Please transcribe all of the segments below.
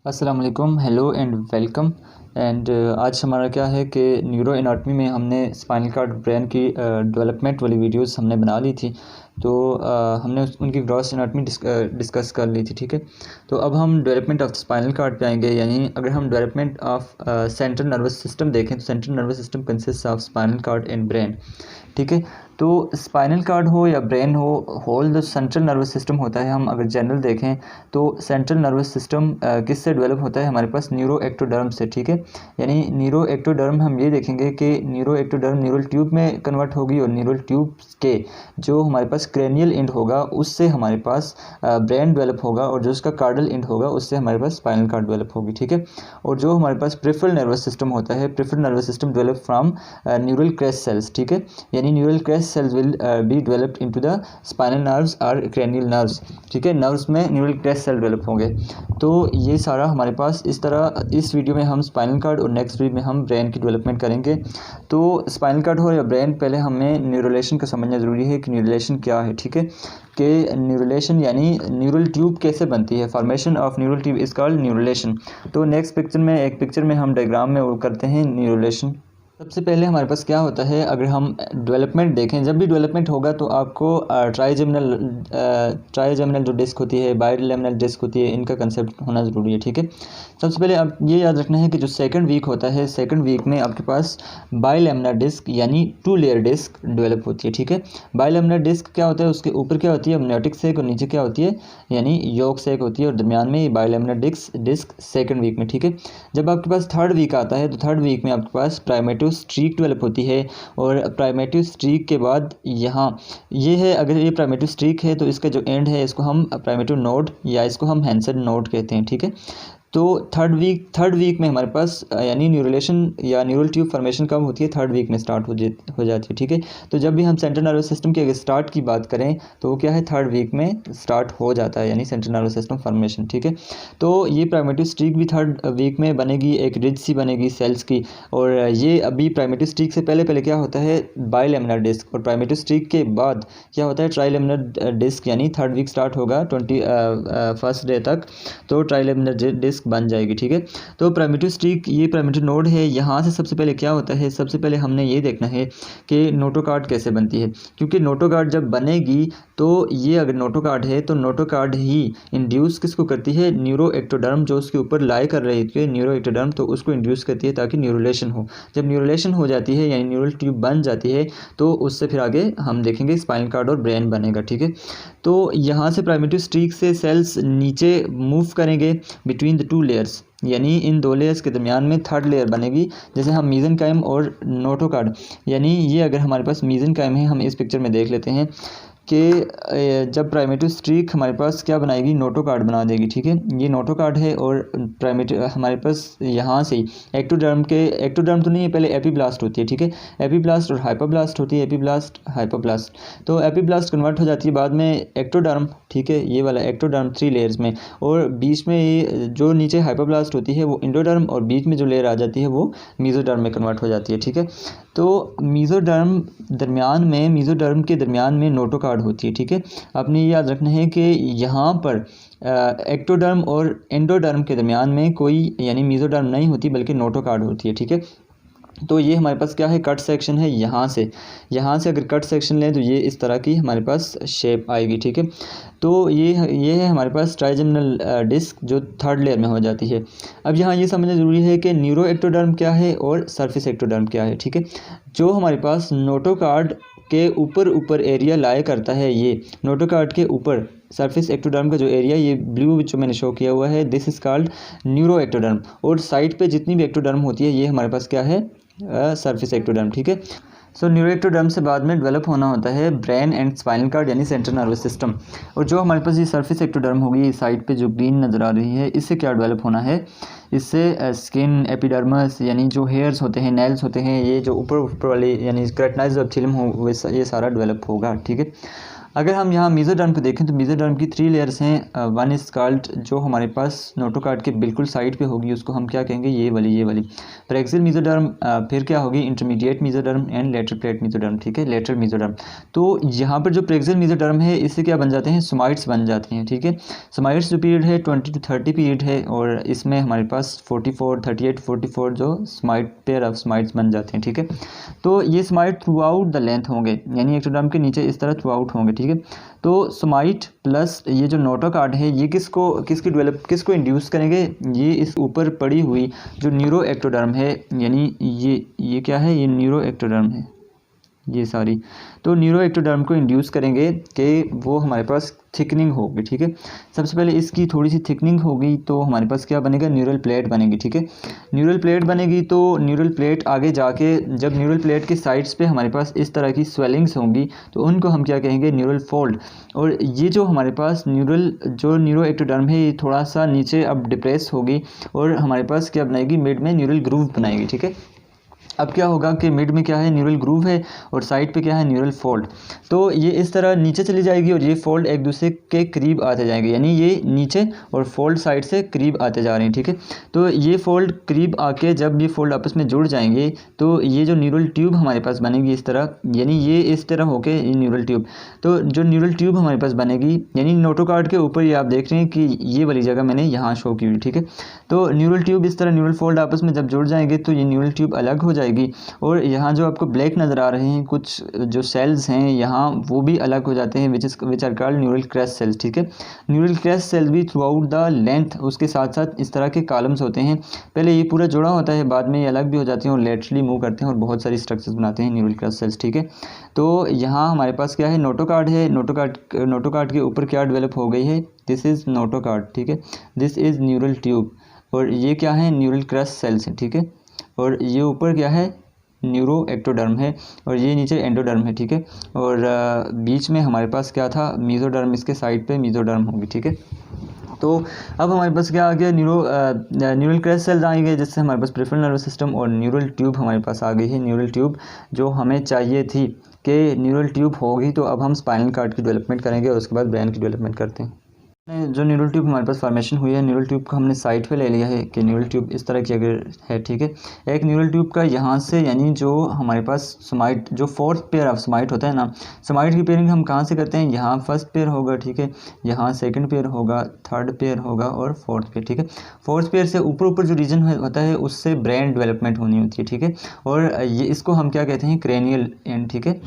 अस्सलाम वालेकुम, hello and welcome. आज हमारा क्या है कि न्यूरो एनाटमी में हमने स्पाइनल कार्ड ब्रेन की डेवलपमेंट वाली वीडियोस हमने बना ली थी। तो हमने उनकी ग्रॉस एनाटमी डिस्कस कर ली थी, ठीक है। तो अब हम डेवलपमेंट ऑफ स्पाइनल कार्ड पे आएंगे। यानी अगर हम development of central nervous system देखें तो central nervous system consist of spinal cord and brain, ठीक है। तो स्पाइनल कार्ड हो या ब्रेन हो, होल जो सेंट्रल नर्वस सिस्टम होता है, हम अगर जनरल देखें तो सेंट्रल नर्वस सिस्टम किससे डेवलप होता है? हमारे पास न्यूरो एक्टोडर्म से, ठीक है। यानी न्यूरो एक्टोडर्म हम ये देखेंगे कि न्यूरो एक्टोडर्म न्यूरल ट्यूब में कन्वर्ट होगी और न्यूरल ट्यूब के जो हमारे पास क्रेनियल एंड होगा उससे हमारे पास ब्रेन डेवलप होगा, और जो उसका कार्डल एंड होगा उससे हमारे पास स्पाइनल कार्ड डेवलप होगी, ठीक है। और जो हमारे पास प्रिफरल नर्वस सिस्टम होता है, peripheral nervous system develop from neural crest cells, ठीक है। यानी neural crest cells will be developed into the spinal nerves or cranial nerves, ठीक है। नर्व्स में न्यूरल क्रेस्ट सेल डेवलप होंगे। तो ये सारा हमारे पास इस तरह, इस वीडियो में हम स्पाइनल कार्ड और नेक्स्ट वीडियो में हम ब्रेन की डेवलपमेंट करेंगे। तो स्पाइनल कार्ड हो या ब्रेन, पहले हमें न्यूरोलेशन को समझना ज़रूरी है कि न्यूरोलेशन क्या है, ठीक है। कि न्यूरोलेशन यानी न्यूरल ट्यूब कैसे बनती है, formation of neural tube is called neurulation. तो नेक्स्ट पिक्चर में, एक पिक्चर में हम डायग्राम में वो करते हैं न्यूरोलेशन। सबसे पहले हमारे पास क्या होता है, अगर हम डेवलपमेंट देखें, जब भी डेवलपमेंट होगा तो आपको ट्राइजेमिनल जो डिस्क होती है, बाइलेमिनल डिस्क होती है, इनका कंसेप्ट होना ज़रूरी है, ठीक है। सबसे पहले आप ये याद रखना है कि जो सेकंड वीक होता है, सेकंड वीक में आपके पास बाइलेमिनल डिस्क यानी 2 लेयर डिस्क डेवलप होती है, ठीक है। बाइलेमिनल डिस्क क्या होता है, उसके ऊपर क्या होती है, अमनियोटिक सेक, और नीचे क्या होती है यानी योक सेक होती है, और दरमियान में बाइलेमिनल डिस्क सेकंड वीक में, ठीक है। जब आपके पास थर्ड वीक आता है तो थर्ड वीक में आपके पास प्राइमेटिव स्ट्रीक डेवलप होती है, और प्राइमेटिव स्ट्रीक के बाद यहाँ ये है, अगर ये प्राइमेटिव स्ट्रीक है तो इसका जो एंड है इसको हम प्राइमेटिव नोड या इसको हम हैंसेन नोड कहते हैं, ठीक है। तो थर्ड वीक में हमारे पास यानी न्यूरोलेशन या न्यूरल ट्यूब फॉर्मेशन कब होती है? थर्ड वीक में स्टार्ट हो जाती है, ठीक है। तो जब भी हम सेंट्रल नर्वस सिस्टम की अगर स्टार्ट की बात करें तो वो क्या है, थर्ड वीक में स्टार्ट हो जाता है, यानी सेंट्रल नर्वस सिस्टम फॉर्मेशन, ठीक है। तो ये प्राइमेटिव स्ट्रीक भी थर्ड वीक में बनेगी, एक रिज सी बनेगी सेल्स की। और ये अभी प्राइमेटिव स्ट्रीक से पहले क्या होता है, बाइलेमिनर डिस्क, और प्राइमेटिव स्ट्रीक के बाद क्या होता है, ट्राइलेमिनर डिस्क, यानी थर्ड वीक स्टार्ट होगा 21st डे तक, तो ट्राइलेमिनर डिस्क बन जाएगी, ठीक है। तो प्राइमेटिव स्ट्रीक ये प्राइमेटिव नोड है। यहाँ से सबसे पहले क्या होता है, सबसे पहले हमने ये देखना है कि नोटोकार्ड कैसे बनती है, क्योंकि नोटोकार्ड जब बनेगी तो ये अगर नोटोकार्ड है तो नोटोकार्ड ही इंड्यूस किसको करती है, न्यूरो एक्टोडर्म जो उसके ऊपर लाई कर रही थी, न्यूरो एक्टोडर्म, तो उसको इंड्यूस करती है ताकि न्यूरोलेशन हो। जब न्यूरोलेशन हो जाती है यानी न्यूरल ट्यूब बन जाती है तो उससे फिर आगे हम देखेंगे स्पाइनल कार्ड और ब्रेन बनेगा, ठीक है। तो यहाँ से प्राइमेटिव स्ट्रीक से सेल्स नीचे मूव करेंगे बिटवीन द 2 लेयर्स, यानी इन 2 लेयर्स के दरमियान में थर्ड लेयर बनेगी, जैसे हम मीजेनकाइम और नोटोकार्ड। यानी ये अगर हमारे पास मीजेनकाइम है, हम इस पिक्चर में देख लेते हैं कि जब प्राइमेटिव स्ट्रीक हमारे पास क्या बनाएगी, नोटोकार्ड बना देगी, ठीक है। ये नोटोकार्ड है, और प्राइमेटिव हमारे पास यहाँ से ही एक्टोडर्म तो नहीं है, पहले एपीब्लास्ट होती है, ठीक है। एपीब्लास्ट और हाइपोब्लास्ट होती है, एपीब्लास्ट हाइपोब्लास्ट। तो एपीब्लास्ट कन्वर्ट हो जाती है बाद में एक्टोडर्म, ठीक है, ये वाला एक्टोडर्म 3 लेयर्स में, और बीच में ये जो नीचे हाइपोब्लास्ट होती है वो इंडोडर्म, और बीच में जो लेयर आ जाती है वो मीजोडर्म में कन्वर्ट हो जाती है, ठीक है। तो मीजोडर्म के दरमियान में नोटोकार्ड होती है, ठीक है। आपने ये याद रखना है कि यहाँ पर एक्टोडर्म और एंडोडर्म के दरमियान में कोई यानी मीजोडर्म नहीं होती बल्कि नोटोकार्ड होती है, ठीक है। तो ये हमारे पास क्या है, कट सेक्शन है। यहाँ से अगर कट सेक्शन लें तो ये इस तरह की हमारे पास शेप आएगी, ठीक है। तो ये है हमारे पास ट्राइजेमिनल डिस्क जो थर्ड लेयर में हो जाती है। अब यहाँ ये समझना ज़रूरी है कि न्यूरो एक्टोडर्म क्या है और सरफेस एक्टोडर्म क्या है, ठीक है। जो हमारे पास नोटोकार्ड के ऊपर एरिया लाया करता है, ये नोटोकार्ड के ऊपर सरफेस एक्टोडर्म का जो एरिया, ये ब्लू जो मैंने शो किया हुआ है, this is called neuro ectoderm. और साइड पे जितनी भी एक्टोडर्म होती है ये हमारे पास क्या है, सरफेस एक्टोडर्म, ठीक है। सो न्यूरो एक्टोडर्म से बाद में डेवलप होना होता है ब्रेन एंड स्पाइनल कार्ड यानी सेंट्रल नर्वस सिस्टम। और जो हमारे पास ये सरफेस एक्टोडर्म होगी, साइड पे जो ग्रीन नज़र आ रही है, इससे क्या डेवलप होना है, इससे स्किन, एपिडर्मस यानी जो हेयर्स होते हैं, नेल्स होते हैं, ये जो ऊपर वाले यानी केराटिनाइज्ड एपिथेलियम हो, ये सारा डेवलप होगा, ठीक है। अगर हम यहाँ मेसोडर्म को देखें तो मेसोडर्म की 3 लेयर्स हैं। वन इज़ कॉल्ड, जो हमारे पास नोटोकॉर्ड के बिल्कुल साइड पे होगी उसको हम क्या कहेंगे, ये वाली प्रेक्सियल मेसोडर्म, फिर क्या होगी intermediate mesoderm and lateral plate mesoderm, ठीक है, लेटरल मेसोडर्म। तो यहाँ पर जो प्रेक्सियल मेसोडर्म है इससे क्या बन जाते हैं, सोमाइट्स बन जाते हैं, ठीक है। सोमाइट्स जो पीरियड है 20 to 30 पीरियड है, और इसमें हमारे पास 38-44 जो सोमाइट पेयर ऑफ सोमाइट्स बन जाते हैं, ठीक है। तो ये somite through out the length होंगे, यानी एक्टोडर्म के नीचे इस तरह थ्रू आउट होंगे, ठीक है। तो सोमाइट प्लस ये जो नोटोकॉर्ड है ये किसको इंड्यूस करेंगे, ये इस ऊपर पड़ी हुई जो न्यूरो एक्टोडर्म है, यानी ये क्या है, ये न्यूरो एक्टोडर्म है, ये सारी, तो न्यूरो एक्टोडर्म को इंड्यूस करेंगे कि वो हमारे पास थिकनिंग होगी, ठीक है। सबसे पहले इसकी थोड़ी सी थिकनिंग होगी तो हमारे पास क्या बनेगा, न्यूरल प्लेट बनेगी, ठीक है। न्यूरल प्लेट बनेगी तो न्यूरल प्लेट आगे जाके जब न्यूरल प्लेट के साइड्स पे हमारे पास इस तरह की स्वेलिंग्स होंगी तो उनको हम क्या कहेंगे, न्यूरल फोल्ड। और ये जो हमारे पास न्यूरो एक्टोडर्म है ये थोड़ा सा नीचे अब डिप्रेस होगी और हमारे पास क्या बनाएगी, मिड में न्यूरल ग्रूव बनाएगी, ठीक है। अब क्या होगा कि मिड में क्या है, न्यूरल ग्रूव है, और साइड पे क्या है, न्यूरल फोल्ड। तो ये इस तरह नीचे चली जाएगी और ये फोल्ड एक दूसरे के करीब आते जाएंगे, यानी ये नीचे और फोल्ड साइड से करीब आते जा रहे हैं, ठीक है। तो ये फोल्ड करीब आके जब ये फोल्ड आपस में जुड़ जाएंगे तो ये जो न्यूरल ट्यूब हमारे पास बनेगी इस तरह, यानी ये इस तरह होके ये न्यूरल ट्यूब, तो जो न्यूरल ट्यूब हमारे पास बनेगी, यानी नोटोकॉर्ड के ऊपर ये आप देख रहे हैं कि ये वाली जगह मैंने यहाँ शो की हुई, ठीक है। तो न्यूरल ट्यूब इस तरह न्यूरल फोल्ड आपस में जब जुड़ जाएंगे तो ये न्यूरल ट्यूब अलग हो जाएगी, और यहाँ जो आपको ब्लैक नज़र आ रहे हैं कुछ जो सेल्स हैं यहाँ वो भी अलग हो जाते हैं, which are called neural crest cells, ठीक है। न्यूरल क्रेस्ट सेल्स भी थ्रू आउट द लेंथ उसके साथ साथ इस तरह के कॉलम्स होते हैं, पहले ये पूरा जुड़ा होता है, बाद में ये अलग भी हो जाते हैं और लेटरली मूव करते हैं और बहुत सारी स्ट्रक्चर्स बनाते हैं न्यूरल क्रेस्ट सेल्स, ठीक है। तो यहाँ हमारे पास क्या है, नोटोकॉर्ड है, नोटोकॉर्ड के ऊपर क्या डेवलप हो गई है, दिस इज़ नोटोकॉर्ड, ठीक है। दिस इज़ न्यूरल ट्यूब, और ये क्या है, न्यूरल क्रेस्ट सेल्स है, ठीक है। और ये ऊपर क्या है, न्यूरो एक्टोडर्म है, और ये न्नीचे एंडोडर्म है, ठीक है। और बीच में हमारे पास क्या था, मेसोडर्म, इसके साइड पे मेसोडर्म होगी, ठीक है। तो अब हमारे पास क्या आ गया, न्यूरल क्रेस्ट सेल्स आ गए, जिससे हमारे पास पेरिफेरल नर्वस सिस्टम, और न्यूरल ट्यूब हमारे पास आ गई है। न्यूरल ट्यूब जो हमें चाहिए थी कि न्यूरल ट्यूब होगी, तो अब हम स्पाइनल कॉर्ड की डेवलपमेंट करेंगे और उसके बाद ब्रेन की डेवलपमेंट करते हैं। जो न्यूरल ट्यूब हमारे पास फॉर्मेशन हुई है, न्यूरल ट्यूब को हमने साइड पे ले लिया है कि न्यूरल ट्यूब इस तरह की अगर है, ठीक है। एक न्यूरल ट्यूब का यहाँ से, यानी जो हमारे पास सोमाइट, जो फोर्थ पेयर ऑफ सोमाइट होता है ना, सोमाइट की पेयरिंग हम कहाँ से करते हैं, यहाँ फर्स्ट पेयर होगा, ठीक है, यहाँ सेकंड पेयर होगा, थर्ड पेयर होगा और फोर्थ पेयर, ठीक है। फोर्थ पेयर से ऊपर जो रीजन होता है उससे ब्रेन डेवलपमेंट होनी होती है, ठीक है। और ये इसको हम क्या कहते हैं, क्रेनियल एंड, ठीक है।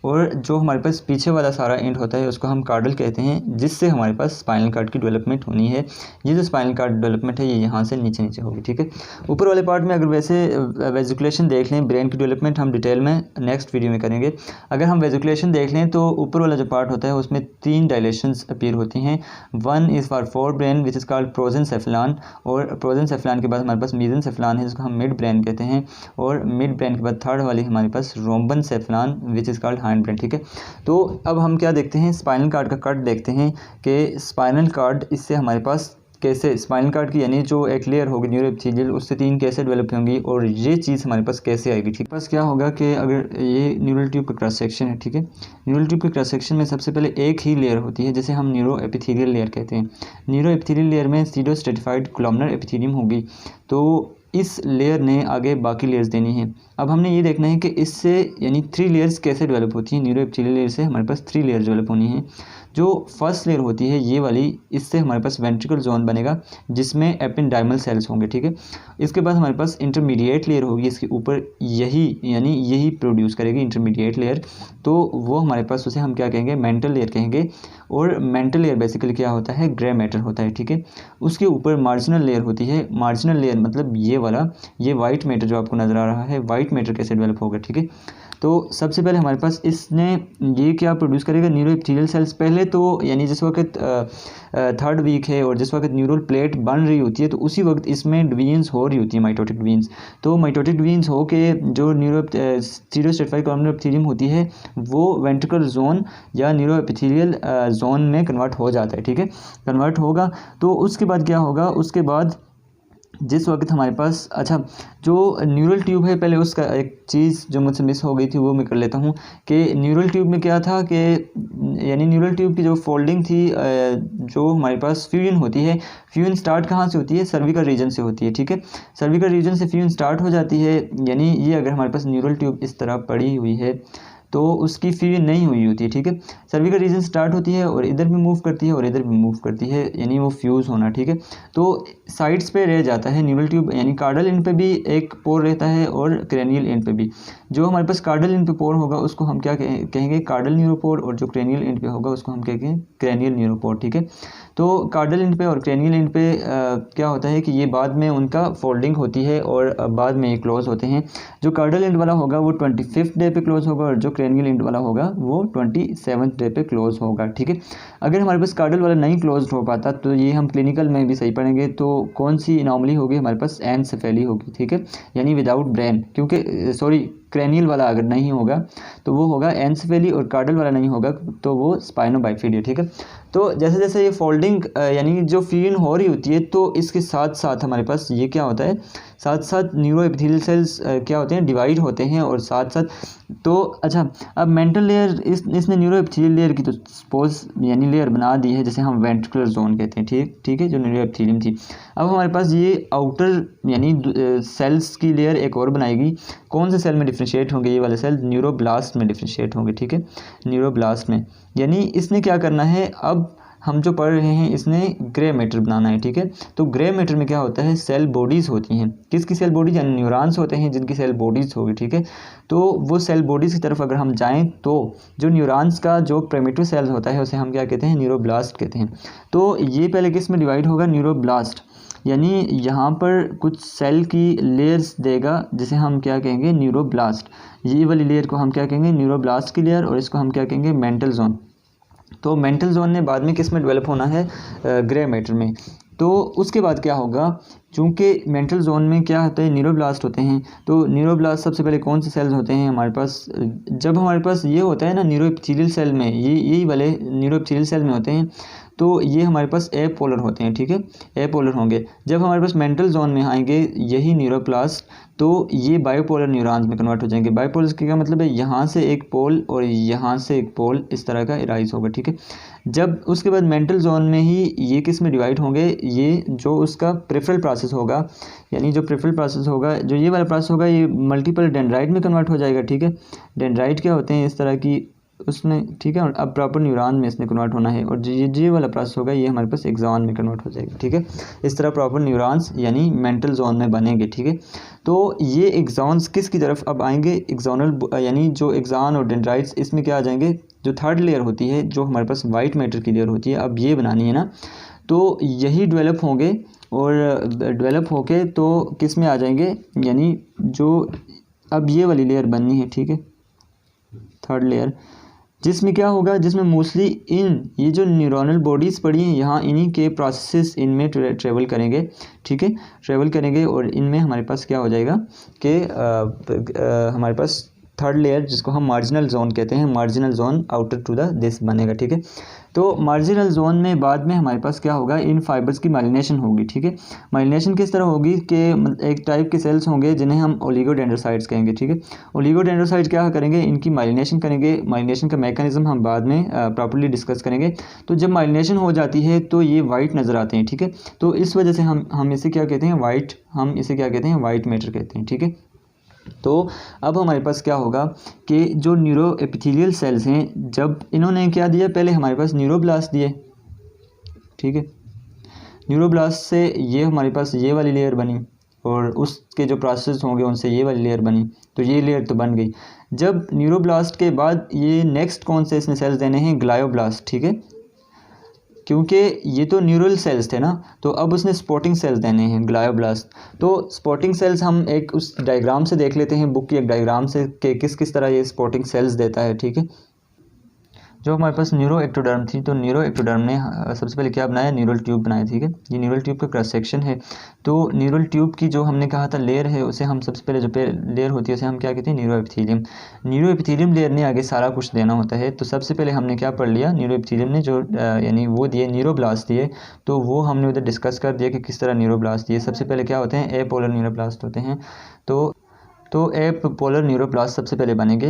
और जो हमारे पास पीछे वाला सारा एंड होता है उसको हम कार्डल कहते हैं, जिससे हमारे पास स्पाइनल कॉर्ड की डेवलपमेंट होनी है। ये जो स्पाइनल कॉर्ड डेवलपमेंट है ये यहाँ से नीचे होगी, ठीक है। ऊपर वाले पार्ट में अगर वैसे वेजिकुलेशन देख लें, ब्रेन की डेवलपमेंट हम डिटेल में नेक्स्ट वीडियो में करेंगे। अगर हम वेजिकुलेशन देख लें तो ऊपर वाला जो पार्ट होता है उसमें 3 डायलेशंस अपीयर होती हैं। One is for forebrain which is called prosencephalon, और प्रोजेनसेफेलॉन के बाद हमारे पास मेसेनसेफेलॉन है जिसको हम मिड ब्रेन कहते हैं, और मिड ब्रेन के बाद थर्ड वाली हमारे पास रोम्बनसेफेलॉन विच इज़ कॉल्ड ब्रेन, ठीक है। तो अब हम क्या देखते हैं, स्पाइनल कॉर्ड का कट देखते हैं कि स्पाइनल कॉर्ड इससे हमारे पास कैसे, स्पाइनल कॉर्ड की यानी जो एक लेयर होगी न्यूरो एपिथेलियल उससे 3 कैसे डेवलप होंगी और ये चीज़ हमारे पास कैसे आएगी, ठीक है। बस क्या होगा कि अगर ये न्यूरल ट्यूब का क्रॉस सेक्शन है, ठीक है। न्यूरल ट्यूब के क्रॉस सेक्शन में सबसे पहले एक ही लेयर होती है जिसे हम न्यूरो एपिथेलियल लेयर कहते हैं। न्यूरो एपिथेलियल लेयर में सीडो स्ट्रेटिफाइड कोलमनर एपिथेलियम होगी, तो इस लेयर ने आगे बाकी लेयर्स देनी है। अब हमने ये देखना है कि इससे यानी 3 लेयर्स कैसे डेवलप होती हैं। न्यूरो एपिथेलियल लेयर से हमारे पास 3 लेयर डेवलप होनी है। जो फर्स्ट लेयर होती है ये वाली, इससे हमारे पास वेंट्रिकल जोन बनेगा जिसमें एपिंडाइमल सेल्स होंगे, ठीक है। इसके बाद हमारे पास इंटरमीडिएट लेयर होगी, इसके ऊपर यही प्रोड्यूस करेगी इंटरमीडिएट लेयर, तो वो हमारे पास उसे हम क्या कहेंगे, मेंटल लेयर कहेंगे। और मेंटल लेयर बेसिकली क्या होता है, ग्रे मैटर होता है, ठीक है। उसके ऊपर मार्जिनल लेयर होती है। मार्जिनल लेयर मतलब ये वाला, ये वाइट मैटर जो आपको नज़र आ रहा है, वाइट मैटर कैसे डेवलप होगा, ठीक है। तो सबसे पहले हमारे पास इसने ये क्या प्रोड्यूस करेगा, न्यूरो एपिथेलियल सेल्स। पहले तो यानी जिस वक्त थर्ड वीक है और जिस वक्त न्यूरल प्लेट बन रही होती है तो उसी वक्त इसमें डिवीजन्स हो रही होती है, माइटोटिक डिवीजन्स। तो माइटोटिक डिवीजन्स हो के जो सीडो स्ट्रेटिफाइड कोलमनर एपिथेलियम होती है वो वेंट्रिकल जोन या न्यूरो एपिथेलियल जोन में कन्वर्ट हो जाता है, ठीक है, कन्वर्ट होगा। तो उसके बाद क्या होगा, उसके बाद जिस वक्त हमारे पास, अच्छा जो न्यूरल ट्यूब है, पहले उसका एक चीज़ जो मुझसे मिस हो गई थी वो मैं कर लेता हूँ कि न्यूरल ट्यूब में क्या था कि यानी न्यूरल ट्यूब की जो फोल्डिंग थी, जो हमारे पास फ्यूजन होती है, फ्यूजन स्टार्ट कहाँ से होती है, सर्विकल रीजन से होती है, ठीक है। सर्विकल रीजन से फ्यूजन स्टार्ट हो जाती है, यानी ये अगर हमारे पास न्यूरल ट्यूब इस तरह पड़ी हुई है तो उसकी फ्यूजन नहीं हुई होती है, ठीक है। सर्विकल रीजन स्टार्ट होती है और इधर भी मूव करती है और इधर भी मूव करती है, यानी वो फ्यूज़ होना, ठीक है। तो साइड्स पे रह जाता है न्यूरल ट्यूब, यानी कार्डल एंड पे भी एक पोर रहता है और क्रेनियल एंड पे भी। जो हमारे पास कार्डल एंड पे पोर होगा उसको हम क्या कहेंगे, कार्डल न्यूरोपोर, और जो क्रेनियल एंड पे होगा उसको हम कहेंगे क्रेनियल न्यूरोपोर, ठीक है। तो कार्डल एंड पे और क्रेनियल एंड पे क्या होता है कि ये बाद में उनका फोल्डिंग होती है और बाद में ये क्लोज होते हैं। जो कार्डल एंड वाला होगा वो 25th डे पे क्लोज होगा और जो क्रेनियल एंड वाला होगा वो 27th डे पे क्लोज होगा, ठीक है। अगर हमारे पास कार्डल वाला नहीं क्लोज हो पाता तो ये हम क्लिनिकल में भी सही पढ़ेंगे, तो कौन सी इनॉमली होगी, हमारे पास एनसेफेली होगी, ठीक है, यानी विदाउट ब्रेन, क्योंकि सॉरी क्रेनियल वाला अगर नहीं होगा तो वो होगा एनसेफेली, और कार्डल वाला नहीं होगा तो वो स्पाइनो बाइफिडिया, ठीक है। तो जैसे जैसे ये फोल्डिंग यानी जो फ्यूजन हो रही होती है तो इसके साथ साथ हमारे पास ये क्या होता है, साथ साथ न्यूरो एपिथेलियल सेल्स क्या होते हैं, डिवाइड होते हैं, और साथ साथ तो अच्छा अब मेंटल लेयर इसने न्यूरो एपिथेलियल लेयर की तो सपोज यानी लेयर बना दी है, जैसे हम वेंट्रिकुलर जोन कहते हैं, ठीक है, जो न्यूरो एपिथेलियम थी। अब हमारे पास ये आउटर यानी सेल्स की लेयर एक और बनाएगी, कौन से सेल में डिफ्रेंशिएट होंगे, ये वाले सेल न्यूरोब्लास्ट में डिफ्रेंशिएट होंगे, ठीक है, न्यूरोब्लास्ट में। यानी इसने क्या करना है, अब हम जो पढ़ रहे हैं इसने ग्रे मैटर बनाना है, ठीक है। तो ग्रे मैटर में क्या होता है, सेल बॉडीज़ होती हैं, किसकी सेल बॉडीज, यानी न्यूरॉन्स होते हैं जिनकी सेल बॉडीज़ होगी, ठीक है। तो वो सेल बॉडीज़ की तरफ अगर हम जाएं तो जो न्यूरॉन्स का जो प्रिमिटिव सेल होता है उसे हम क्या कहते हैं, न्यूरोब्लास्ट कहते हैं। तो ये पहले किस में डिवाइड होगा, न्यूरोब्लास्ट, यानी यहाँ पर कुछ सेल की लेयर्स देगा जिसे हम क्या कहेंगे, न्यूरोब्लास्ट। ये वाली लेयर को हम क्या कहेंगे, न्यूरोब्लास्ट की लेयर, और इसको हम क्या कहेंगे, मेंटल जोन। तो मेंटल जोन ने बाद में किस में डेवलप होना है, ग्रे मैटर में। तो उसके बाद क्या होगा, चूँकि मेंटल जोन में क्या होता है, न्यूरोब्लास्ट होते हैं। तो न्यूरोब्लास्ट सबसे पहले कौन से सेल्स होते हैं हमारे पास, जब हमारे पास ये होता है ना न्यूरो एपिथेलियल सेल में, यही वाले न्यूरो एपिथेलियल सेल में होते हैं, तो ये हमारे पास एपोलर होते हैं, ठीक है, एपोलर होंगे। जब हमारे पास मेंटल जोन में आएंगे यही न्यूरोप्लास्ट, तो ये बायोपोलर न्यूरॉन्स में कन्वर्ट हो जाएंगे। बायोपोलर का क्या मतलब है, यहाँ से एक पोल और यहाँ से एक पोल इस तरह का राइज होगा, ठीक है। जब उसके बाद मेंटल जोन में ही ये किस में डिवाइड होंगे, ये जो उसका प्रेफरल प्रोसेस होगा, यानी जो प्रेफरल प्रोसेस होगा, जो ये वाला प्रोसेस होगा, ये मल्टीपल डेंड्राइट में कन्वर्ट हो जाएगा, ठीक है। डेंड्राइट क्या होते हैं, इस तरह की उसमें, ठीक है, और अब प्रॉपर न्यूरॉन में इसने कन्वर्ट होना है, और ये वाला प्रोसेस होगा ये हमारे पास एक्सॉन में कन्वर्ट हो जाएगा, ठीक है। इस तरह प्रॉपर न्यूरॉन्स यानी मेंटल जोन में बनेंगे, ठीक है। तो ये एक्सॉन्स किस की तरफ अब आएंगे, एक्सोनल, यानी जो एक्सॉन और डेंड्राइट्स इसमें क्या आ जाएंगे, जो थर्ड लेयर होती है जो हमारे पास वाइट मैटर की लेयर होती है, अब ये बनानी है ना, तो यही डेवलप होंगे, और डेवलप होके तो किस में आ जाएंगे, यानी जो अब ये वाली लेयर बननी है, ठीक है, थर्ड लेयर, जिसमें क्या होगा, जिसमें मोस्टली ये जो न्यूरोनल बॉडीज़ पड़ी हैं यहाँ, इन्हीं के प्रोसेसेस इनमें ट्रेवल करेंगे, ठीक है, ट्रेवल करेंगे, और इनमें हमारे पास क्या हो जाएगा कि हमारे पास थर्ड लेयर जिसको हम मार्जिनल जोन कहते हैं, marginal zone outer to the this बनेगा, ठीक है। तो मार्जिनल जोन में बाद में हमारे पास क्या होगा, इन फाइबर्स की माइलिनेशन होगी, ठीक है। माइलिनेशन किस तरह होगी कि एक टाइप के सेल्स होंगे जिन्हें हम ओलिगोडेंड्रोसाइट्स कहेंगे, ठीक है। ओलिगोडेंड्रोसाइट क्या करेंगे, इनकी माइलिनेशन करेंगे, माइलिनेशन का मैकेनिज्म हम बाद में प्रॉपर्ली डिस्कस करेंगे। तो जब माइलिनेशन हो जाती है तो ये वाइट नज़र आते हैं, ठीक है। तो इस वजह से हम इसे क्या कहते हैं, वाइट, हम इसे क्या कहते हैं, वाइट मैटर कहते हैं, ठीक है। तो अब हमारे पास क्या होगा कि जो न्यूरो एपिथेलियल सेल्स हैं, जब इन्होंने क्या दिया, पहले हमारे पास न्यूरोब्लास्ट दिए, ठीक है। न्यूरोब्लास्ट से ये हमारे पास ये वाली लेयर बनी, और उसके जो प्रोसेस होंगे उनसे ये वाली लेयर बनी, तो ये लेयर तो बन गई। जब न्यूरोब्लास्ट के बाद ये नेक्स्ट कौन से इसने सेल्स देने हैं, ग्लायोब्लास्ट, ठीक है, क्योंकि ये तो न्यूरल सेल्स थे ना, तो अब उसने स्पॉटिंग सेल्स देने हैं, ग्लायोब्लास्ट। तो स्पॉटिंग सेल्स हम एक उस डायग्राम से देख लेते हैं, बुक की एक डायग्राम से, कि किस किस तरह ये स्पॉटिंग सेल्स देता है, ठीक है। जो हमारे पास न्यूरो एक्टोडर्म थी, तो न्यूरो एक्टोडर्म ने सबसे पहले क्या बनाया, न्यूरल ट्यूब बनाया, ठीक है। ये न्यूरल ट्यूब का क्रॉस सेक्शन है। तो न्यूरल ट्यूब की जो हमने कहा था लेयर है, उसे हम सबसे पहले जो लेयर होती है उसे हम क्या कहते हैं, neuro epithelium. Neuro epithelium layer ने आगे सारा कुछ देना होता है। तो सबसे पहले हमने क्या पढ़ लिया, न्यूरो एपिथेलियम ने जो यानी वो दिए न्यूरोब्लास्ट दिए, तो वो हमने उधर डिस्कस कर दिया कि किस तरह न्यूरोब्लास्ट दिए। सबसे पहले क्या होते हैं, एपोलर न्यूरोब्लास्ट होते हैं। तो एपोलर न्यूरोब्लास्ट सबसे पहले बनेंगे,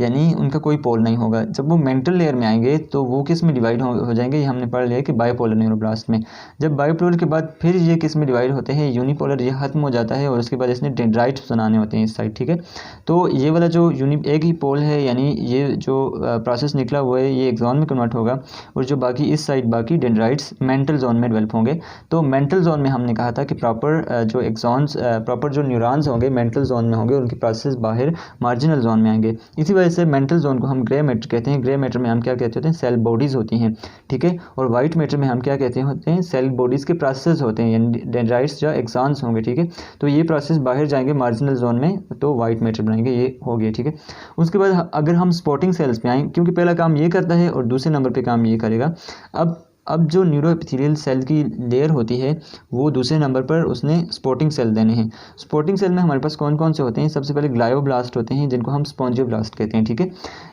यानी उनका कोई पोल नहीं होगा। जब वो मेंटल लेयर में आएंगे तो वो किस में डिवाइड हो जाएंगे, ये हमने पढ़ लिया कि बाइपोलर न्यूरोब्लास्ट में। जब बाइपोलर के बाद फिर ये किस में डिवाइड होते हैं, यूनिपोलर, ये खत्म हो जाता है और उसके बाद इसने डेंड्राइट्स बनाने होते हैं इस साइड, ठीक है। तो ये वाला जो एक ही पोल है, यानी ये जो प्रोसेस निकला हुआ है ये एक्सॉन में कन्वर्ट होगा, और जो बाकी इस साइड बाकी डेंड्राइट्स मेंटल जोन में डेवलप होंगे। तो मेंटल जोन में हमने कहा था कि प्रॉपर जो एक्सॉन्स प्रॉपर जो न्यूरॉन्स होंगे मेंटल जोन में होंगे, उनके प्रोसेस बाहर मार्जिनल जोन में आएंगे। इसी वजह से मेंटल जोन को हम ग्रे मैटर कहते हैं। ग्रे मैटर में हम क्या कहते होते हैं, सेल बॉडीज़ होती हैं, ठीक है। और वाइट मैटर में हम क्या कहते होते हैं, सेल बॉडीज़ के प्रोसेस होते हैं, यानी डेंड्राइट्स या एक्सॉन्स होंगे, ठीक है। तो ये प्रोसेस बाहर जाएंगे मार्जिनल जोन में, तो वाइट मैटर बनाएंगे, ये हो गया, ठीक है। उसके बाद अगर हम स्पॉटिंग सेल्स पे आएँ, क्योंकि पहला काम ये करता है और दूसरे नंबर पर काम ये करेगा। अब जो न्यूरो एपिथेलियल सेल की लेयर होती है वो दूसरे नंबर पर उसने स्पॉटिंग सेल देने हैं। स्पॉटिंग सेल में हमारे पास कौन कौन से होते हैं, सबसे पहले ग्लायोब्लास्ट होते हैं, जिनको हम स्पॉन्जियोब्लास्ट कहते हैं, ठीक है।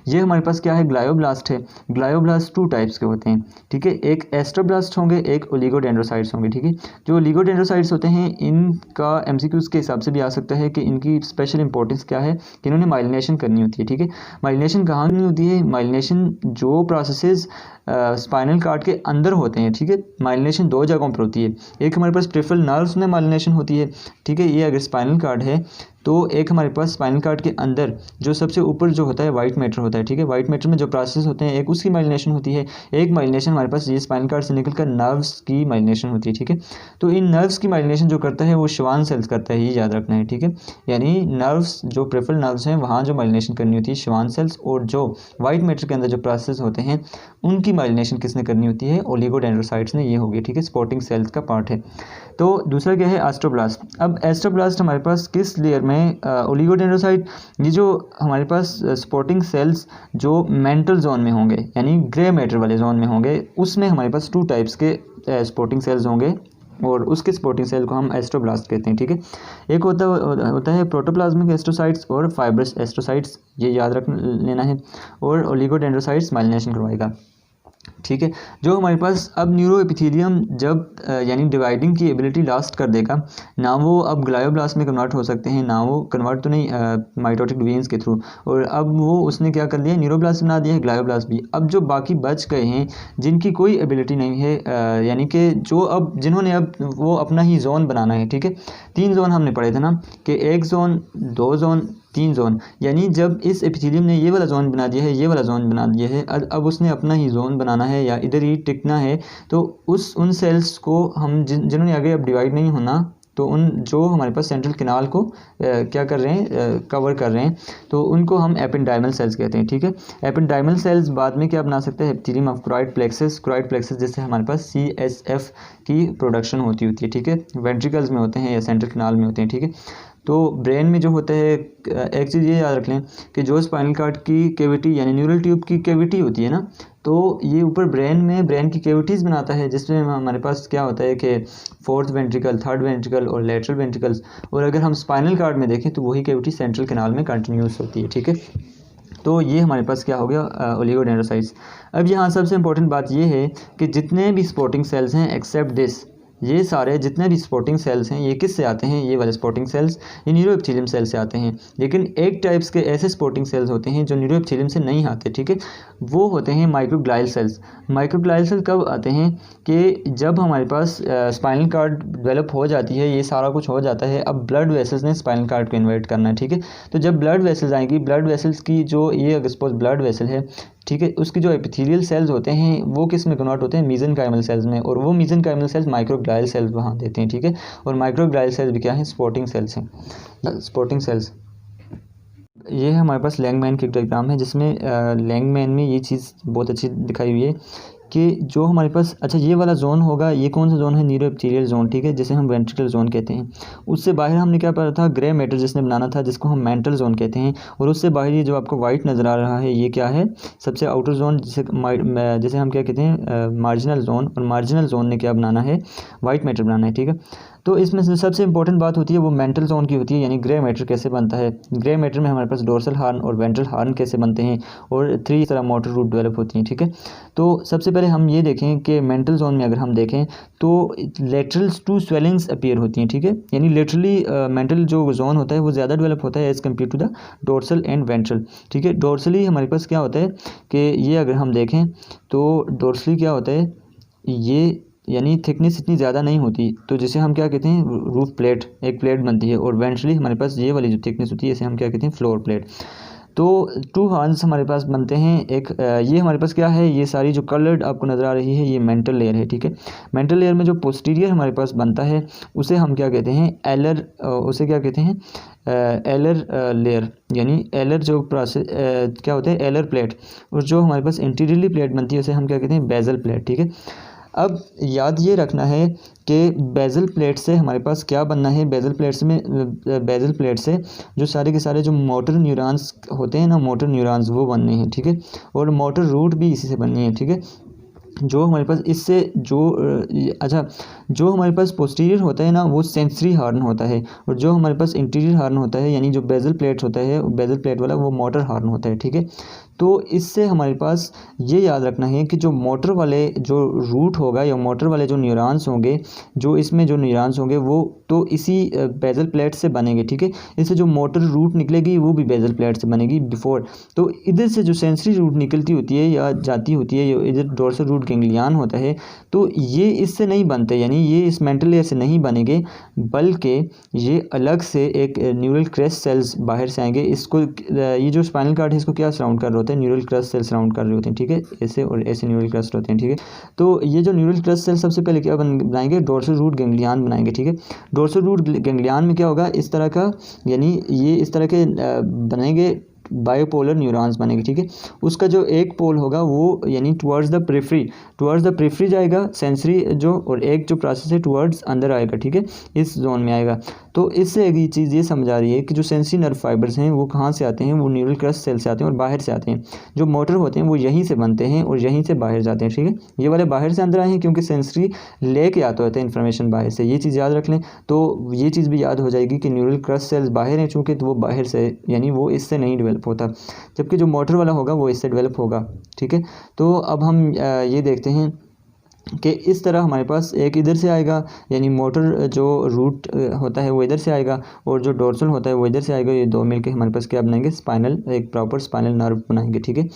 ये हमारे पास क्या है, ग्लायोब्लास्ट है। ग्लायोब्लास्ट 2 टाइप्स के होते हैं, ठीक है। एक एस्ट्रोब्लास्ट होंगे, एक ओलिगोडेंड्रोसाइट्स होंगे, ठीक है। जो ओलिगोडेंड्रोसाइट्स होते हैं इनका एमसीक्यूज के हिसाब से भी आ सकता है कि इनकी स्पेशल इंपॉर्टेंस क्या है, कि इन्होंने माइलिनेशन करनी होती है, ठीक है। माइलिनेशन कहाँ करनी होती है, माइलिनेशन जो प्रोसेसेस स्पाइनल कार्ड के अंदर होते हैं, ठीक है। माइलिनेशन 2 जगहों पर होती है। एक हमारे पास पेरिफेरल नर्व्स में माइलिनेशन होती है, ठीक है। ये अगर स्पाइनल कार्ड है तो एक हमारे पास स्पाइनल कार्ड के अंदर जो सबसे ऊपर जो होता है वाइट मैटर होता है, ठीक है। वाइट मैटर में जो प्रोसेस होते हैं एक उसकी माइलिनेशन होती है, एक माइलिनेशन हमारे पास ये स्पाइनल कार्ड से निकलकर नर्व्स की माइलिनेशन होती है, ठीक है। तो इन नर्व्स की माइलिनेशन जो करता है वो श्वान सेल्स करता है, ये याद रखना है, ठीक है। यानी नर्व्स जो पेरिफेरल नर्व्स हैं वहाँ जो माइलिनेशन करनी होती है श्वान सेल्स, और जो वाइट मैटर के अंदर जो प्रोसेस होते हैं उनकी माइलिनेशन किसने करनी होती है, ओलिगोडेंड्रोसाइट्स ने, ये हो गया, ठीक है। स्पॉटिंग सेल्स का पार्ट है। तो दूसरा क्या है, एस्ट्रोब्लास्ट। अब एस्ट्रोब्लास्ट हमारे पास किस लेयर में, ओलिगोडेंड्रोसाइट, ये जो हमारे पास स्पॉटिंग सेल्स जो मेंटल जोन में होंगे, यानी ग्रे मैटर वाले जोन में होंगे, उसमें हमारे पास 2 टाइप्स के स्पॉटिंग सेल्स होंगे, और उसके स्पॉटिंग सेल को हम एस्ट्रोब्लास्ट कहते हैं, ठीक है। एक होता है प्रोटोप्लाज्मिक एस्ट्रोसाइट्स और फाइब्रस एस्ट्रोसाइट्स, ये याद रख लेना है। और ओलिगोडेंड्रोसाइट्स माइलिनेशन करवाएगा, ठीक है। जो हमारे पास अब न्यूरो एपिथेलियम जब यानी डिवाइडिंग की एबिलिटी लास्ट कर देगा, ना वो अब ग्लायोब्लास्ट में कन्वर्ट हो सकते हैं, ना वो कन्वर्ट तो नहीं माइटोटिक वेन्स के थ्रू, और अब वो उसने क्या कर दिया, न्यूरोब्लास्ट बना दिया है, ग्लायोब्लास्ट भी। अब जो बाकी बच गए हैं जिनकी कोई एबिलिटी नहीं है, यानी कि जो अब जिन्होंने अब वो अपना ही जोन बनाना है, ठीक है। 3 जोन हमने पढ़े थे ना, कि 1 जोन, 2 जोन, 3 जोन। यानी जब इस एपिथेलियम ने ये वाला जोन बना दिया है, ये वाला जोन बना दिया है, अब उसने अपना ही जोन बनाना है या इधर ही टिकना है, तो उन सेल्स को हम जिन्होंने आगे अब डिवाइड नहीं होना, तो उन जो हमारे पास सेंट्रल कैनाल को क्या कर रहे हैं, कवर कर रहे हैं, तो उनको हम एपेंडाइमल सेल्स कहते हैं, ठीक है। एपेंडाइमल सेल्स बाद में क्या बना सकते हैं, एपिथेलियम ऑफ क्रोइड प्लेक्सस जिससे हमारे पास CSF की प्रोडक्शन होती है, ठीक है। वेंट्रिकल्स में होते हैं या सेंट्रल कैनाल में होते हैं, ठीक है। तो ब्रेन में जो होता है, एक चीज़ ये याद रख लें कि जो स्पाइनल कार्ड की कैविटी यानी न्यूरल ट्यूब की कैविटी होती है ना, तो ये ऊपर ब्रेन की कैविटीज़ बनाता है, जिसमें हमारे पास क्या होता है कि 4th वेंट्रिकल, 3rd वेंट्रिकल और लेटरल वेंट्रिकल्स। और अगर हम स्पाइनल कार्ड में देखें तो वही कैविटी सेंट्रल कैनाल में कंटिन्यूस होती है, ठीक है। तो ये हमारे पास क्या हो गया, ओलिगोडेंड्रोसाइट्स। अब यहाँ सबसे इंपॉर्टेंट बात ये है कि जितने भी स्पॉटिंग सेल्स हैं एक्सेप्ट दिस, ये सारे जितने भी स्पॉटिंग सेल्स हैं ये किस से आते हैं, ये वाले स्पॉटिंग सेल्स ये न्यूरो एपिथेलियम सेल से आते हैं। लेकिन एक टाइप्स के ऐसे स्पॉटिंग सेल्स होते हैं जो न्यूरो एपिथेलियम से नहीं आते, ठीक है। वो होते हैं माइक्रोग्लाइल सेल्स। माइक्रोग्लाइल सेल्स कब आते हैं, कि जब हमारे पास स्पाइनल कार्ड डेवलप हो जाती है, ये सारा कुछ हो जाता है, अब ब्लड वेसल्स ने स्पाइनल कार्ड को इन्वर्ट करना है, ठीक है। तो जब ब्लड वेसल्स आएंगी, ब्लड वेसल्स की जो ये अगर सपोज ब्लड वेसल है, ठीक है, उसकी जो एपिथेलियल सेल्स होते हैं वो किस में कन्वर्ट होते हैं, मेसेनकाइमल सेल्स में, और वो मेसेनकाइमल सेल्स माइक्रोग्लाइल सेल्स वहाँ देते हैं, ठीक है। और माइक्रोग्लाइल सेल्स भी क्या है, स्पॉटिंग सेल्स हैं, स्पॉटिंग सेल्स। ये हमारे पास लैंगमैन की डायग्राम है, जिसमें लैंगमैन में ये चीज़ बहुत अच्छी दिखाई हुई है कि जो हमारे पास अच्छा ये वाला जोन होगा, ये कौन सा जोन है, न्यूरो एपिथेलियल जोन, ठीक है, जिसे हम वेंट्रिकल जोन कहते हैं। उससे बाहर हमने क्या पढ़ा था, ग्रे मैटर जिसने बनाना था, जिसको हम मेंटल जोन कहते हैं। और उससे बाहर ये जो आपको वाइट नज़र आ रहा है, ये क्या है, सबसे आउटर जोन, जिसे हम क्या कहते हैं, मार्जिनल जोन। और मार्जिनल जोन ने क्या बनाना है, वाइट मैटर बनाना है, ठीक है। तो इसमें से सबसे इंपॉर्टेंट बात होती है वो मेंटल जोन की होती है, यानी ग्रे मैटर कैसे बनता है। ग्रे मैटर में हमारे पास डोर्सल हार्न और वेंट्रल हार्न कैसे बनते हैं, और 3 तरह मोटर रूट डेवलप होती हैं, ठीक है। तो सबसे पहले हम ये देखें कि मेंटल जोन में अगर हम देखें तो लेटरल्स टू स्वेलिंग्स अपीयर होती हैं, ठीक है। यानी लिटरली मेंटल जो जोन होता है वो ज़्यादा डेवलप होता है as compared to the dorsal and ventral, ठीक है। डोर्सली हमारे पास क्या होता है कि ये अगर हम देखें तो डोर्सली क्या होता है, ये यानी थिकनेस इतनी ज़्यादा नहीं होती, तो जिसे हम क्या कहते हैं, रूफ प्लेट, एक प्लेट बनती है। और वेंट्रली हमारे पास ये वाली जो थिकनेस होती है इसे हम क्या कहते हैं, फ्लोर प्लेट। तो 2 हॉर्न्स हमारे पास बनते हैं। एक ये हमारे पास क्या है, ये सारी जो कलर्ड आपको नज़र आ रही है ये मेंटल लेयर है, ठीक है। मेंटल लेयर में जो पोस्टीरियर हमारे पास बनता है उसे हम क्या कहते हैं, एलर, उसे क्या कहते हैं, एलर लेयर, यानी एलर जो प्रोसेस क्या होता है, एलर प्लेट। और जो हमारे पास इंटीरियरली प्लेट बनती है उसे हम क्या कहते हैं, बेजल प्लेट, ठीक है। अब याद ये रखना है कि बेजल प्लेट से हमारे पास क्या बनना है, बेजल प्लेट से जो सारे के सारे जो मोटर न्यूरॉन्स होते हैं ना, मोटर न्यूरॉन्स वो बनने हैं, ठीक है। और मोटर रूट भी इसी से बननी है, ठीक है। जो हमारे पास इससे जो अच्छा जो हमारे पास पोस्टीरियर होता है ना वो सेंसरी हार्न होता है, और जो हमारे पास इंटीरियर हार्न होता है यानी जो बेजल प्लेट होता है, बेजल प्लेट वाला वो मोटर हार्न होता है, ठीक है। तो इससे हमारे पास ये याद रखना है कि जो मोटर वाले जो रूट होगा या मोटर वाले जो न्यूरॉन्स होंगे, जो इसमें जो न्यूरॉन्स होंगे वो तो इसी बेजल प्लेट से बनेंगे, ठीक है। इससे जो मोटर रूट निकलेगी वो भी बेजल प्लेट से बनेगी बिफोर। तो इधर से जो सेंसरी रूट निकलती होती है या जाती होती है, इधर डोर्सल रूट गैंग्लियन होता है, तो ये इससे नहीं बनते, यानी ये इस मेंटल लेयर से नहीं बनेंगे, बल्कि ये अलग से एक न्यूरल क्रेस्ट सेल्स बाहर से आएंगे। इसको ये जो स्पाइनल कार्ड है इसको क्या सराउंड कर रहे होते हैं, न्यूरल क्रेस्ट सेल्स सराउंड कर रहे होते हैं, ठीक है। ऐसे और ऐसे न्यूरल क्रेस्ट होते हैं, ठीक है। तो ये जो न्यूरल क्रेस्ट सेल सबसे पहले क्या बनाएंगे, डोर्सल रूट गैंग्लियन बनाएंगे, ठीक है। डोर्सल रूट गैंग्लियन में क्या होगा, इस तरह का, यानी ये इस तरह के बनेंगे, बायोपोलर न्यूरॉन्स बनेंगे, ठीक है। उसका जो एक पोल होगा वो यानी टुवर्ड्स द प्रेफरी जाएगा सेंसरी जो, और एक जो प्रोसेस है टुवर्ड्स अंदर आएगा, ठीक है, इस जोन में आएगा। तो इससे एक चीज़ ये समझ आ रही है कि जो सेंसरी नर्व फाइबर्स हैं वो कहाँ से आते हैं, वो न्यूरल क्रेस्ट सेल से आते हैं और बाहर से आते हैं। जो मोटर होते हैं वो यहीं से बनते हैं और यहीं से बाहर जाते हैं, ठीक है। ये वाले बाहर से अंदर आए हैं क्योंकि सेंसरी लेके आता होता है इन्फॉर्मेशन बाहर से, ये चीज़ याद रख लें। तो ये चीज़ भी याद हो जाएगी कि न्यूरल क्रेस्ट सेल्स बाहर हैं चूँकि, तो वो बाहर से, यानी वो इससे नहीं डेवलप होता, जबकि जो मोटर वाला होगा वो इससे डेवलप होगा, ठीक है। तो अब हम ये देखते हैं कि इस तरह हमारे पास एक इधर से आएगा, यानी मोटर जो रूट होता है वो इधर से आएगा, और जो डोर्सल होता है वो इधर से आएगा। ये दो मिलके हमारे पास क्या बनाएंगे, स्पाइनल, एक प्रॉपर स्पाइनल नर्व बनाएंगे, ठीक है।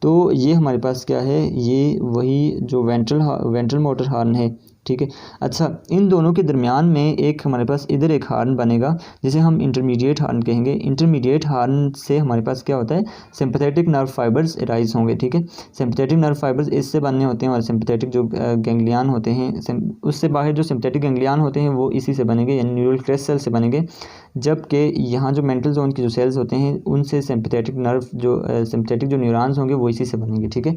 तो ये हमारे पास क्या है, ये वही जो वेंट्रल मोटर हार्न है, ठीक है। अच्छा, इन दोनों के दरमियान में एक हमारे पास इधर एक हार्न बनेगा जिसे हम इंटरमीडिएट हार्न कहेंगे। इंटरमीडिएट हार्न से हमारे पास क्या होता है, सिंपैथेटिक नर्व फाइबर्स राइज होंगे, ठीक है। सिंपैथेटिक नर्व फाइबर्स इससे बनने होते हैं, और सिंपैथेटिक जो गैंग्लियन होते हैं, उससे बाहर जो सिंपैथेटिक गैंग्लियन होते हैं वो इसी से बनेंगे, यानी न्यूरल क्रेस्ट सेल से बनेंगे। जबकि यहाँ जो मेंटल जोन की जो सेल्स होते हैं उनसे सिंपैथेटिक न्यूरॉन्स होंगे वो इसी से बनेंगे, ठीक है।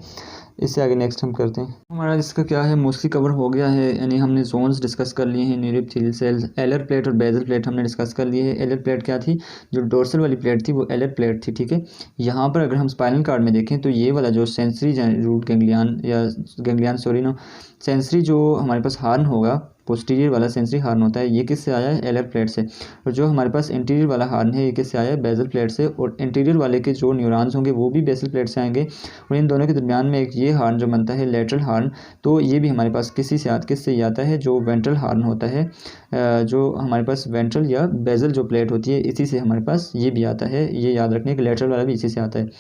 इससे आगे नेक्स्ट हम करते हैं। हमारा इसका क्या है, मोस्टली कवर हो गया है, यानी हमने जोन्स डिस्कस कर लिए हैं, न्यूरो एपिथेलियल सेल्स, एलर प्लेट और बेजल प्लेट हमने डिस्कस कर लिए है। एलर प्लेट क्या थी, जो डोर्सल वाली प्लेट थी वो एलर प्लेट थी, ठीक है। यहाँ पर अगर हम स्पाइनल कार्ड में देखें तो ये वाला जो सेंसरी रूट गैंग्लियन सेंसरी जो हमारे पास हार्न होगा, पोस्टीरियर वाला सेंसरी हार्न होता है, ये किससे आया है, एलर प्लेट से। और जो हमारे पास इंटीरियर वाला हार्न है ये किससे आया है, बेजल प्लेट से। और इंटीरियर वाले के जो न्यूरॉन्स होंगे वो भी बेजल प्लेट से आएंगे, और इन दोनों के दरमियान में एक ये हार्न जो बनता है लेटरल हार्न, तो ये भी हमारे पास किससे आता है, जो वेंट्रल हार्न होता है, जो हमारे पास वेंट्रल या बेजल जो प्लेट होती है इसी से हमारे पास ये भी आता है। ये याद रखने के लेटरल वाला भी इसी से आता है।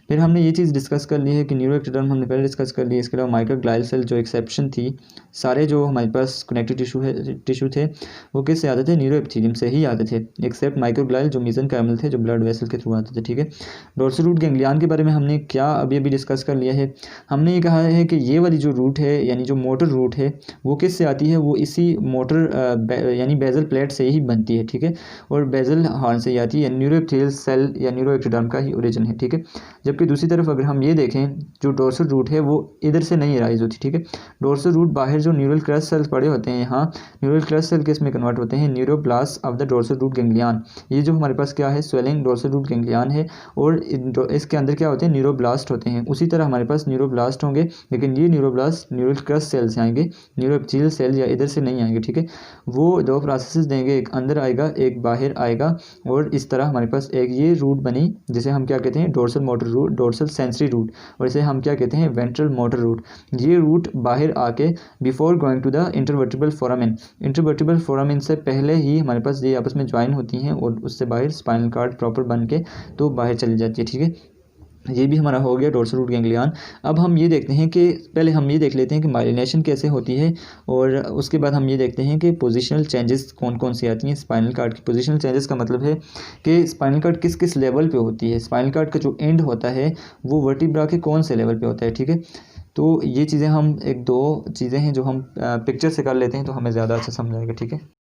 फिर हमने ये चीज़ डिस्कस कर ली है कि न्यूरो एक्टोडर्म हमने पहले डिस्कस कर ली है। इसके अलावा माइक्रोग्लाइल सेल जो एक्सेप्शन थी, सारे जो हमारे पास कनेक्टिव टिश्यू थे वो किससे आते थे, न्यूरो एपिथेलियम से ही आते थे, एक्सेप्ट माइक्रोग्लाइल जो मेसेनकाइमल थे, जो ब्लड वेसल के थ्रू आते थे, ठीक है। डोर्सल रूट गैंग्लियन के बारे में हमने क्या अभी डिस्कस कर लिया है। हमने ये कहा है कि ये वाली जो रूट है, यानी जो मोटर रूट है वो किससे आती है, वो इसी मोटर यानी बेजल प्लेट से ही बनती है, ठीक है। और बेजल हार्न से ही आती है, न्यूरो एपिथेलियल सेल या न्यूरो एक्टोडर्म का ही ओरिजिन है, ठीक है। जबकि जबकि दूसरी तरफ अगर हम ये देखें, जो डोर्सल रूट है वो इधर से नहीं राइज होती, ठीक है। डोर्सल रूट बाहर जो न्यूरल क्रस्ट सेल्स पड़े होते हैं, यहाँ न्यूरल क्रस्ट सेल के इसमें कन्वर्ट होते हैं neuroblast of the dorsal root ganglion. ये जो हमारे पास क्या है, स्वेलिंग डोर्सल रूट गैंग्लियन है, और इसके अंदर क्या होते हैं, न्यूरोब्लास्ट होते हैं। उसी तरह हमारे पास न्यूरोब्लास्ट होंगे, लेकिन ये न्यूरोब्लास्ट न्यूरल क्रस्ट सेल से आएंगे, न्यूरो एपिथेलियल सेल या इधर से नहीं आएंगे, ठीक है। वो दो प्रोसेसेस देंगे, एक अंदर आएगा एक बाहर आएगा, और इस तरह हमारे पास एक ये रूट बनी जिसे हम क्या कहते हैं, dorsal motor root, dorsal sensory root, और इसे हम क्या कहते हैं, वेंट्रल मोटर रूट। ये रूट बाहर आके before going to the intervertebral foramen, intervertebral foramen से पहले ही हमारे पास ये आपस में ज्वाइन होती हैं, और उससे बाहर स्पाइनल कार्ड प्रॉपर बन के तो बाहर चली जाती है, ठीक है। ये भी हमारा हो गया डोर्सल रूट गैंग्लियन। अब हम ये देखते हैं कि पहले हम ये देख लेते हैं कि माइलिनेशन कैसे होती है, और उसके बाद हम ये देखते हैं कि पोजीशनल चेंजेस कौन कौन सी आती हैं स्पाइनल कार्ड की। पोजीशनल चेंजेस का मतलब है कि स्पाइनल कार्ड किस किस लेवल पे होती है, स्पाइनल कार्ड का जो एंड होता है वो वर्टिब्रा के कौन से लेवल पे होता है, ठीक है। तो ये चीज़ें हम एक दो चीज़ें हैं जो हम पिक्चर से कर लेते हैं तो हमें ज़्यादा अच्छा समझ आएगा, ठीक है।